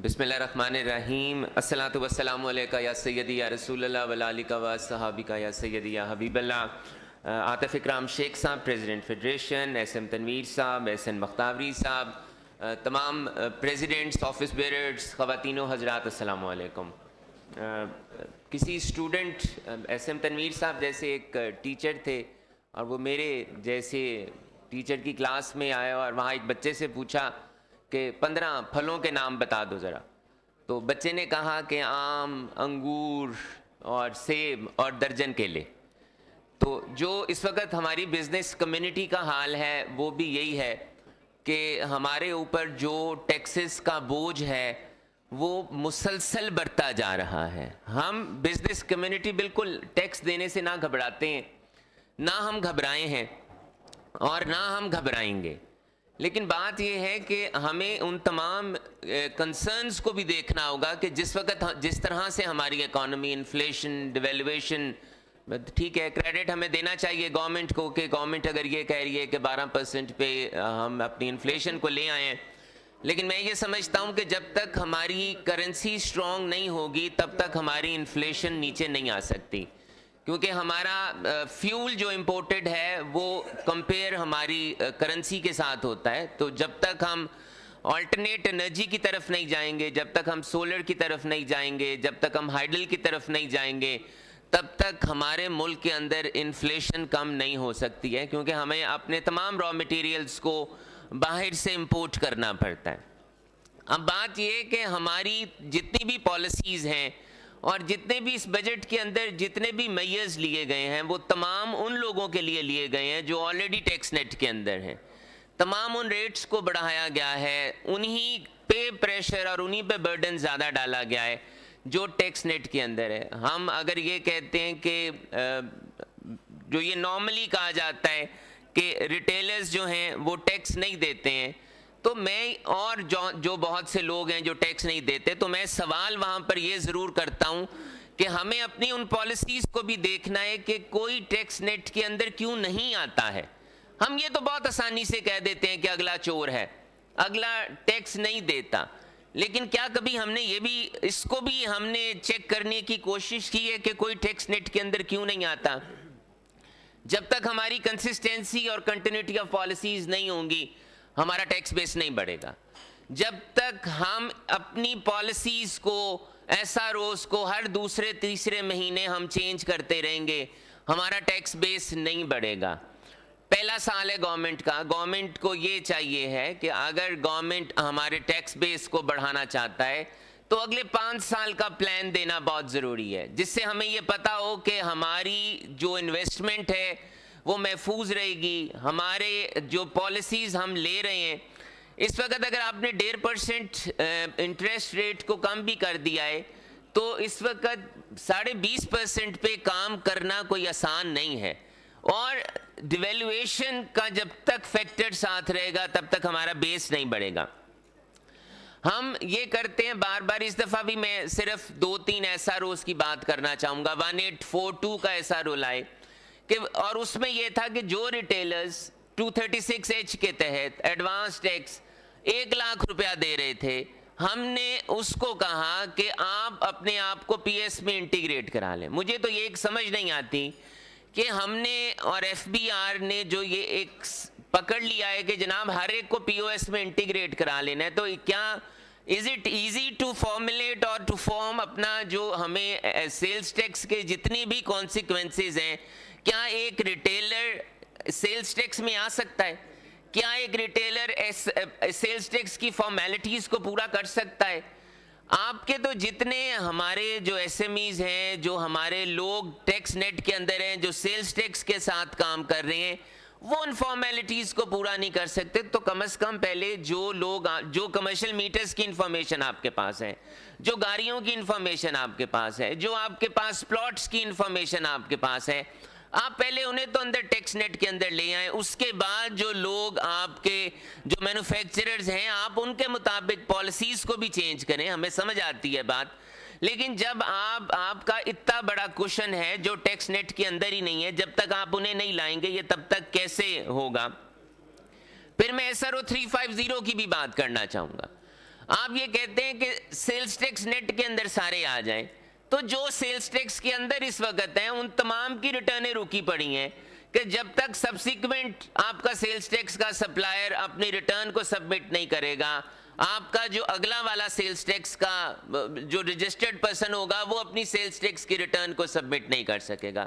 بسم اللہ الرحمن الرحیم. الصلاۃ والسلام علیکہ یا سیدی یا رسول اللہ وعلی آلہ و صحابہ یا سیدی یا حبیب اللہ. عاطف اکرام شیخ صاحب president federation, S M Tanveer صاحب، ایس این مختاوری صاحب، تمام پریزیڈنٹس، آفس بیئررز، خواتین و حضرات، السلام علیکم. کسی اسٹوڈنٹ، ایس ایم تنویر صاحب جیسے ایک ٹیچر تھے اور وہ میرے جیسے ٹیچر کی کلاس میں آیا اور وہاں ایک بچے سے پوچھا کہ 15 پھلوں کے نام بتا دو ذرا. تو بچے نے کہا کہ آم، انگور اور سیب اور درجن کیلے. تو جو اس وقت ہماری بزنس کمیونٹی کا حال ہے وہ بھی یہی ہے کہ ہمارے اوپر جو ٹیکسز کا بوجھ ہے وہ مسلسل بڑھتا جا رہا ہے. ہم بزنس کمیونٹی بالکل ٹیکس دینے سے نہ گھبراتے ہیں، نہ ہم گھبرائے ہیں اور نہ ہم گھبرائیں گے. لیکن بات یہ ہے کہ ہمیں ان تمام کنسرنز کو بھی دیکھنا ہوگا کہ جس وقت جس طرح سے ہماری اکانومی، انفلیشن، ڈیویلویشن، ٹھیک ہے کریڈٹ ہمیں دینا چاہیے گورنمنٹ کو کہ گورنمنٹ اگر یہ کہہ رہی ہے کہ 12% پہ ہم اپنی انفلیشن کو لے آئے ہیں، لیکن میں یہ سمجھتا ہوں کہ جب تک ہماری کرنسی اسٹرانگ نہیں ہوگی تب تک ہماری انفلیشن نیچے نہیں آ سکتی، کیونکہ ہمارا فیول جو امپورٹڈ ہے وہ کمپیئر ہماری کرنسی کے ساتھ ہوتا ہے. تو جب تک ہم آلٹرنیٹ انرجی کی طرف نہیں جائیں گے، جب تک ہم سولر کی طرف نہیں جائیں گے، جب تک ہم ہائیڈل کی طرف نہیں جائیں گے، تب تک ہمارے ملک کے اندر انفلیشن کم نہیں ہو سکتی ہے، کیونکہ ہمیں اپنے تمام را مٹیریلز کو باہر سے امپورٹ کرنا پڑتا ہے. اب بات یہ ہے کہ ہماری جتنی بھی پالیسیز ہیں اور جتنے بھی اس بجٹ کے اندر جتنے بھی میئرز لیے گئے ہیں وہ تمام ان لوگوں کے لیے لیے گئے ہیں جو آلریڈی ٹیکس نیٹ کے اندر ہیں. تمام ان ریٹس کو بڑھایا گیا ہے، انہی پہ پریشر اور انہی پہ برڈن زیادہ ڈالا گیا ہے جو ٹیکس نیٹ کے اندر ہے. ہم اگر یہ کہتے ہیں کہ جو یہ نارملی کہا جاتا ہے کہ ریٹیلرز جو ہیں وہ ٹیکس نہیں دیتے ہیں، تو میں اور جو بہت سے لوگ ہیں جو ٹیکس نہیں دیتے، تو میں سوال وہاں پر یہ ضرور کرتا ہوں کہ ہمیں اپنی ان پالیسیز کو بھی دیکھنا ہے کہ کوئی ٹیکس نیٹ کے اندر کیوں نہیں آتا ہے. ہم یہ تو بہت آسانی سے کہہ دیتے ہیں کہ اگلا چور ہے، اگلا ٹیکس نہیں دیتا، لیکن کیا کبھی ہم نے یہ بھی اس کو بھی ہم نے چیک کرنے کی کوشش کی ہے کہ کوئی ٹیکس نیٹ کے اندر کیوں نہیں آتا؟ جب تک ہماری کنسسٹنسی اور کنٹینیوٹی آف پالیسیز نہیں ہوں گی ہمارا ٹیکس بیس نہیں بڑھے گا. جب تک ہم اپنی پالیسیز کو ایسا روز کو ہر دوسرے تیسرے مہینے ہم چینج کرتے رہیں گے ہمارا ٹیکس بیس نہیں بڑھے گا. پہلا سال ہے گورنمنٹ کا، گورنمنٹ کو یہ چاہیے ہے کہ اگر گورنمنٹ ہمارے ٹیکس بیس کو بڑھانا چاہتا ہے تو اگلے 5 سال کا پلان دینا بہت ضروری ہے، جس سے ہمیں یہ پتہ ہو کہ ہماری جو انویسٹمنٹ ہے وہ محفوظ رہے گی. ہمارے جو پالیسیز ہم لے رہے ہیں اس وقت اگر آپ نے 1.5% انٹرسٹ ریٹ کو کم بھی کر دیا ہے تو اس وقت 20.5% پہ کام کرنا کوئی آسان نہیں ہے، اور ڈیویلویشن کا جب تک فیکٹر ساتھ رہے گا تب تک ہمارا بیس نہیں بڑھے گا. ہم یہ کرتے ہیں بار بار، اس دفعہ بھی میں صرف 2-3 ایسا روز کی بات کرنا چاہوں گا. 1842 کا ایسا رول آئے کہ اور اس میں یہ تھا کہ جو ریٹیلرز 236H کے تحت ایڈوانس ٹیکس 1 لاکھ روپیہ دے رہے تھے، ہم نے اس کو کہا کہ آپ اپنے آپ کو پی ایس میں انٹیگریٹ کرا لیں. مجھے تو یہ ایک سمجھ نہیں آتی کہ ہم نے اور ایف بی آر نے جو یہ ایک پکڑ لیا ہے کہ جناب ہر ایک کو پی او ایس میں انٹیگریٹ کرا لینا ہے، تو کیا is it easy to formulate or to form اپنا جو ہمیں سیلز ٹیکس کے جتنی بھی کانسیکوینسز ہیں، کیا ایک ریٹیلر سیلز ٹیکس میں آ سکتا ہے؟ کیا ایک ریٹیلر سیلز ٹیکس کی فارمیلٹیز کو پورا کر سکتا ہے؟ آپ کے تو جتنے ہمارے جو ایس ایم ایز ہیں، جو ہمارے لوگ ٹیکس نیٹ کے اندر ہیں، جو سیلز ٹیکس کے ساتھ کام کر رہے ہیں، وہ ان فارمیلٹیز کو پورا نہیں کر سکتے. تو کم از کم پہلے جو لوگ جو کمرشل میٹرز کی انفارمیشن آپ کے پاس ہے، جو گاڑیوں کی انفارمیشن آپ کے پاس ہے، جو آپ کے پاس پلاٹس کی انفارمیشن آپ کے پاس ہے، آپ پہلے انہیں تو اندر ٹیکس نیٹ کے اندر لے آئیں. اس کے بعد جو لوگ آپ کے جو مینوفیکچررز ہیں آپ ان کے مطابق پالیسیز کو بھی چینج کریں. ہمیں سمجھ آتی ہے بات، لیکن جب آپ کا اتنا بڑا کوشن ہے جو ٹیکس نیٹ کے اندر ہی نہیں ہے، جب تک آپ انہیں نہیں لائیں گے یہ تب تک کیسے ہوگا؟ پھر میں SRO 350 کی بھی بات کرنا چاہوں گا. آپ یہ کہتے ہیں کہ سیلز ٹیکس نیٹ کے اندر سارے آ جائیں، تو جو سیلز ٹیکس کے اندر اس وقت ہیں ان تمام کی ریٹرنیں رکی پڑی ہیں کہ جب تک سبسیکوینٹ آپ کا سیلز ٹیکس کا سپلائر اپنی ریٹرن کو سبمٹ نہیں کرے گا، آپ کا جو اگلا والا سیلز ٹیکس کا جو رجسٹرڈ پرسن ہوگا وہ اپنی سیلز ٹیکس کی ریٹرن کو سبمٹ نہیں کر سکے گا۔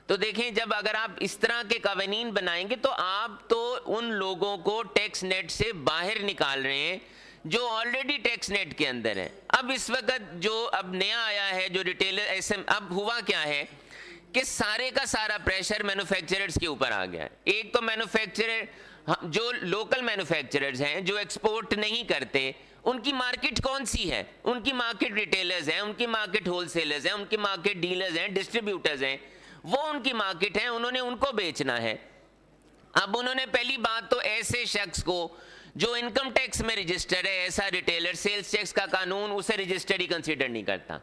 تو دیکھیں جب اگر آپ اس طرح کے قوانین بنائیں گے تو آپ تو ان لوگوں کو ٹیکس نیٹ سے باہر نکال رہے ہیں جو آلریڈی ٹیکس نیٹ کے اندر ہے۔ اب اس وقت جو اب نیا آیا ہے جو ریٹیلر، اب ہوا کیا ہے کہ سارے کا سارا پریشر مینوفیکچررز کے اوپر آ گیا ہے۔ ایک تو مینوفیکچرر جو لوکل مینوفیکچررز ہیں جو ایکسپورٹ نہیں کرتے، ان کی مارکیٹ کون سی ہے؟ ان کی مارکیٹ ریٹیلرز ہیں، ان کی مارکیٹ ہول سیلرز ہیں، ان کی مارکیٹ ڈیلرز ہیں، ڈسٹریبیوٹرز ہیں، وہ ان کی مارکیٹ ہے، انہوں نے ان کو بیچنا ہے۔ اب انہوں نے پہلی بات تو ایسے شخص کو جو انکم ٹیکس میں رجسٹر ہے، ایسا ریٹیلر سیلز ٹیکس کا قانون اسے رجسٹرڈ ہی کنسیڈر نہیں کرتا۔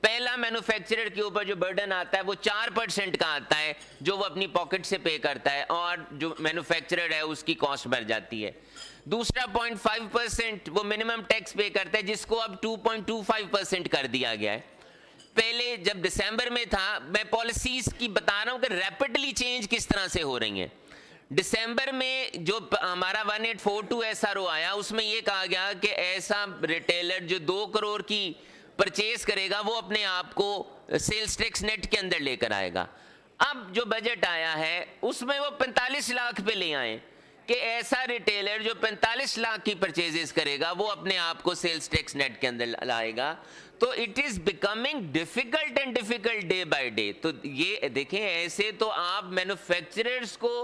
پہلا مینوفیکچرر کے اوپر جو برڈن آتا ہے وہ 4% کا آتا ہے جو وہ اپنی پاکٹ سے پے کرتا ہے، اور جو مینوفیکچرر ہے اس کی کاسٹ بڑھ جاتی ہے۔ دوسرا 0.5% وہ منیمم ٹیکس پے کرتا ہے جس کو اب 2.25% کر دیا گیا ہے۔ پہلے جب دسمبر میں تھا، میں پالیسیز کی بتا رہا ہوں کہ ریپڈلی چینج کس طرح سے ہو رہی ہیں۔ دسمبر میں جو ہمارا 1842 SRO آیا اس میں یہ کہا گیا کہ ایسا ریٹیلر جو 2 کروڑ کی پرچیز کرے گا وہ اپنے آپ کو سیلز ٹیکس نیٹ کے اندر لے کر آئے گا۔ اب جو بجٹ آیا ہے اس میں وہ 45 لاکھ پہ لے آئیں کہ ایسا ریٹیلر جو 45 لاکھ کی پرچیزز کرے گا وہ اپنے آپ کو سیلز ٹیکس نیٹ کے اندر لائے گا۔ تو it is becoming difficult and difficult day by day. تو یہ دیکھیں ایسے تو آپ مینوفیکچررز کو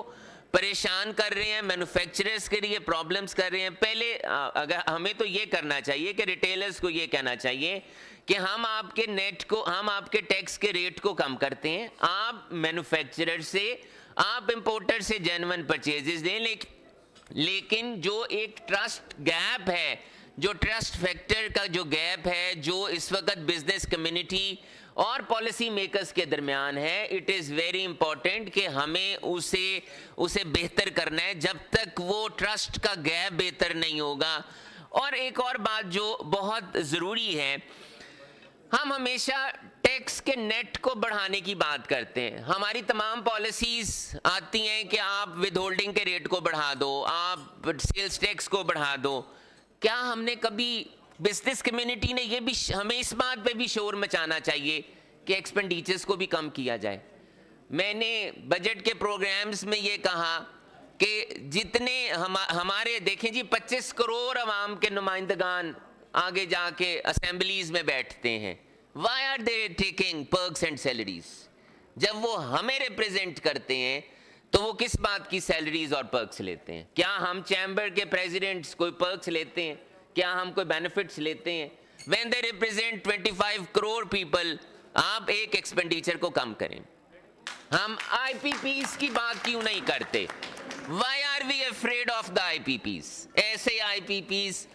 پریشان کر رہے ہیں، مینوفیکچررز کے لیے پرابلمز کر رہے ہیں۔ پہلے اگر ہمیں تو یہ کرنا چاہیے کہ ریٹیلرز کو یہ کہنا چاہیے کہ ہم آپ کے نیٹ کو، ہم آپ کے ٹیکس کے ریٹ کو کم کرتے ہیں، آپ مینوفیکچرر سے، آپ امپورٹر سے جینون پرچیزز دیں، لیکن جو ایک ٹرسٹ گیپ ہے، جو ٹرسٹ فیکٹر کا جو گیپ ہے جو اس وقت بزنس کمیونٹی اور پالیسی میکرز کے درمیان ہے، اٹ از ویری امپورٹنٹ کہ ہمیں اسے بہتر کرنا ہے جب تک وہ ٹرسٹ کا گیپ بہتر نہیں ہوگا۔ اور ایک اور بات جو بہت ضروری ہے، ہم ہمیشہ ٹیکس کے نیٹ کو بڑھانے کی بات کرتے ہیں، ہماری تمام پالیسیز آتی ہیں کہ آپ ود ہولڈنگ کے ریٹ کو بڑھا دو، آپ سیلز ٹیکس کو بڑھا دو۔ کیا ہم نے کبھی بزنس کمیونٹی نے یہ بھی ہمیں اس بات پہ بھی شور مچانا چاہیے کہ ایکسپینڈیچرز کو بھی کم کیا جائے؟ میں نے بجٹ کے پروگرامز میں یہ کہا کہ جتنے ہمارے دیکھیں جی 25 کروڑ عوام کے نمائندگان آگے جا کے اسمبلیز میں بیٹھتے ہیں، why are they taking perks and salaries? جب وہ ہمیں ریپرزینٹ کرتے ہیں تو وہ کس بات کی سیلریز اور پرکس لیتے ہیں؟ کیا ہم چیمبر کے پریزیڈنٹس کوئی پرکس لیتے ہیں؟ کیا ہم کوئی بینیفٹس لیتے ہیں؟ When they represent 25 crore people, آپ ایک ایکسپینڈیچر کو کم کریں۔ ہم آئی پی پیز کی بات کیوں نہیں کرتے؟ Why are we afraid of the I P Ps? ایسے آئی پی پیز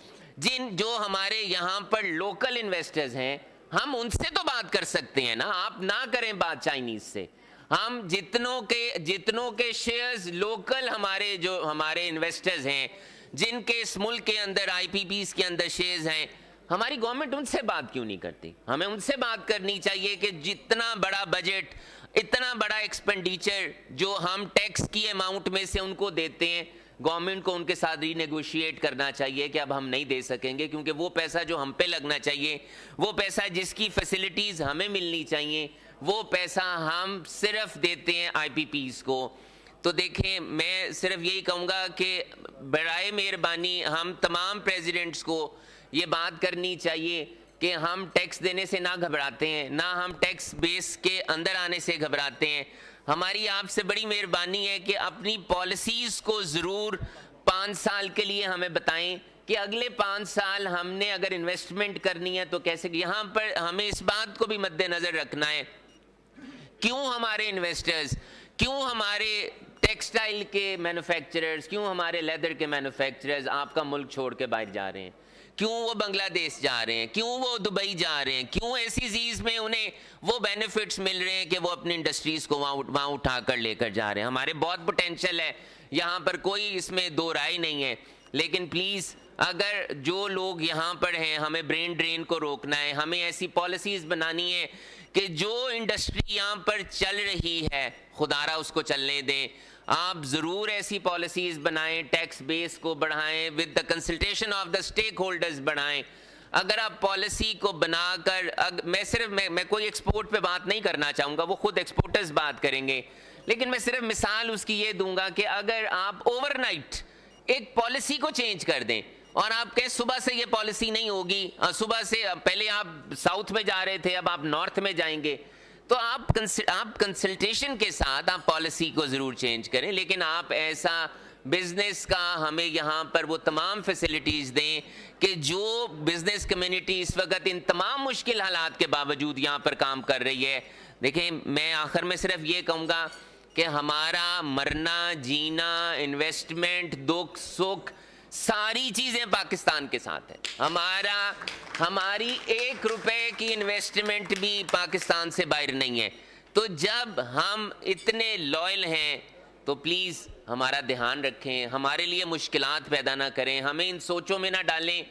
جو ہمارے یہاں پر لوکل انویسٹرز ہیں، ہم ان سے تو بات کر سکتے ہیں نا، آپ نہ کریں بات چائنیز سے۔ ہم جتنوں کے شیئرز لوکل ہمارے انویسٹرز ہیں، جن کے اس ملک کے اندر آئی پی پیز کے اندر شیئرز ہیں، ہماری گورنمنٹ ان سے بات کیوں نہیں کرتی؟ ہمیں ان سے بات کرنی چاہیے کہ جتنا بڑا بجٹ، اتنا بڑا ایکسپینڈیچر جو ہم ٹیکس کی اماؤنٹ میں سے ان کو دیتے ہیں، گورنمنٹ کو ان کے ساتھ ری نیگوشیٹ کرنا چاہیے کہ اب ہم نہیں دے سکیں گے، کیونکہ وہ پیسہ جو ہم پہ لگنا چاہیے، وہ پیسہ جس کی فیسلٹیز ہمیں ملنی چاہیے، وہ پیسہ ہم صرف دیتے ہیں آئی پی پیز کو۔ تو دیکھیں میں صرف یہی کہوں گا کہ برائے مہربانی ہم تمام پریزیڈنٹس کو یہ بات کرنی چاہیے کہ ہم ٹیکس دینے سے نہ گھبراتے ہیں، نہ ہم ٹیکس بیس کے اندر آنے سے گھبراتے ہیں۔ ہماری آپ سے بڑی مہربانی ہے کہ اپنی پالیسیز کو ضرور 5 سال کے لیے ہمیں بتائیں کہ اگلے 5 سال ہم نے اگر انویسٹمنٹ کرنی ہے تو کیسے۔ یہاں پر ہمیں اس بات کو بھی مد نظر رکھنا ہے، کیوں ہمارے انویسٹرز، کیوں ہمارے ٹیکسٹائل کے مینوفیکچررز، کیوں ہمارے لیدر کے مینوفیکچررز آپ کا ملک چھوڑ کے باہر جا رہے ہیں؟ کیوں وہ بنگلہ دیش جا رہے ہیں؟ کیوں وہ دبئی جا رہے ہیں؟ کیوں ایسی چیز میں انہیں وہ بینیفٹس مل رہے ہیں کہ وہ اپنی انڈسٹریز کو وہاں اٹھا کر لے کر جا رہے ہیں؟ ہمارے بہت پوٹینشیل ہے یہاں پر، کوئی اس میں دو رائے نہیں ہے، لیکن پلیز اگر جو لوگ یہاں پر ہیں ہمیں برین ڈرین کو روکنا ہے, ہمیں ایسی پالیسیز بنانی ہے کہ جو انڈسٹری یہاں پر چل رہی ہے خدا را اس کو چلنے دیں. آپ ضرور ایسی پالیسیز بنائیں, ٹیکس بیس کو بڑھائیں, with the consultation of the stake holders بڑھائیں. اگر آپ پالیسی کو بنا کر, میں کوئی ایکسپورٹ پہ بات نہیں کرنا چاہوں گا, وہ خود ایکسپورٹرز بات کریں گے, لیکن میں صرف مثال اس کی یہ دوں گا کہ اگر آپ اوور نائٹ ایک پالیسی کو چینج کر دیں اور آپ کہیں صبح سے یہ پالیسی نہیں ہوگی, صبح سے پہلے آپ ساؤتھ میں جا رہے تھے اب آپ نارتھ میں جائیں گے, تو آپ کنسلٹیشن کے ساتھ آپ پالیسی کو ضرور چینج کریں, لیکن آپ ایسا بزنس کا ہمیں یہاں پر وہ تمام فیسلٹیز دیں کہ جو بزنس کمیونٹی اس وقت ان تمام مشکل حالات کے باوجود یہاں پر کام کر رہی ہے. دیکھیں میں آخر میں صرف یہ کہوں گا کہ ہمارا مرنا جینا, انویسٹمنٹ, دکھ سکھ, ساری چیزیں پاکستان کے ساتھ ہیں. ہماری 1 روپے کی انویسٹمنٹ بھی پاکستان سے باہر نہیں ہے. تو جب ہم اتنے لائل ہیں تو پلیز ہمارا دھیان رکھیں, ہمارے لیے مشکلات پیدا نہ کریں, ہمیں ان سوچوں میں نہ ڈالیں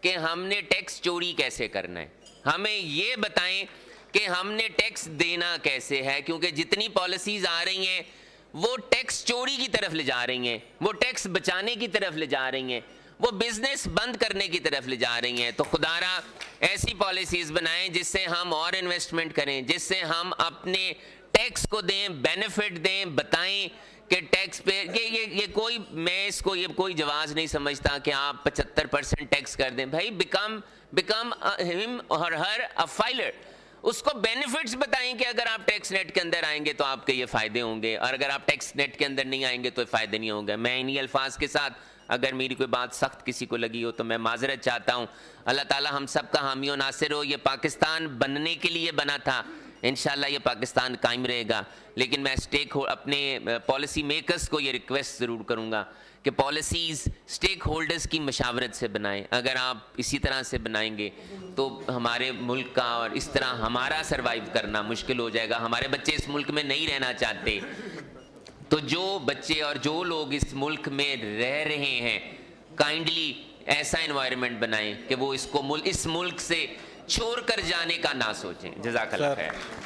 کہ ہم نے ٹیکس چوری کیسے کرنا ہے. ہمیں یہ بتائیں کہ ہم نے ٹیکس دینا کیسے ہے, کیونکہ جتنی پالیسیز آ رہی ہیں وہ ٹیکس چوری کی طرف لے جا رہی ہیں, وہ ٹیکس بچانے کی طرف لے جا رہی ہیں, وہ بزنس بند کرنے کی طرف لے جا رہی ہیں. تو خدا را ایسی پالیسیز بنائیں جس سے ہم اور انویسٹمنٹ کریں, جس سے ہم اپنے ٹیکس کو دیں, بینیفٹ دیں, بتائیں کہ ٹیکس پہ یہ کوئی, میں اس کو یہ کوئی جواز نہیں سمجھتا کہ آپ 75% ٹیکس کر دیں. بھائی بیکم ہم اور ہر اے فائلر, اس کو بینیفٹس بتائیں کہ اگر آپ ٹیکس نیٹ کے اندر آئیں گے تو آپ کے یہ فائدے ہوں گے, اور اگر آپ ٹیکس نیٹ کے اندر نہیں آئیں گے تو فائدے نہیں ہوں گے. میں انہی الفاظ کے ساتھ اگر میری کوئی بات سخت کسی کو لگی ہو تو میں معذرت چاہتا ہوں. اللہ تعالی ہم سب کا حامی و ناصر ہو. یہ پاکستان بننے کے لیے بنا تھا, انشاءاللہ یہ پاکستان قائم رہے گا. لیکن میں اپنے پالیسی میکرز کو یہ ریکویسٹ ضرور کروں گا کہ پالیسیز اسٹیک ہولڈرز کی مشاورت سے بنائیں. اگر آپ اسی طرح سے بنائیں گے تو ہمارے ملک کا اور اس طرح ہمارا سروائیو کرنا مشکل ہو جائے گا. ہمارے بچے اس ملک میں نہیں رہنا چاہتے, تو جو بچے اور جو لوگ اس ملک میں رہ رہے ہیں کائنڈلی ایسا انوائرمنٹ بنائیں کہ وہ اس ملک سے چھوڑ کر جانے کا نہ سوچیں. جزاک اللہ خیر.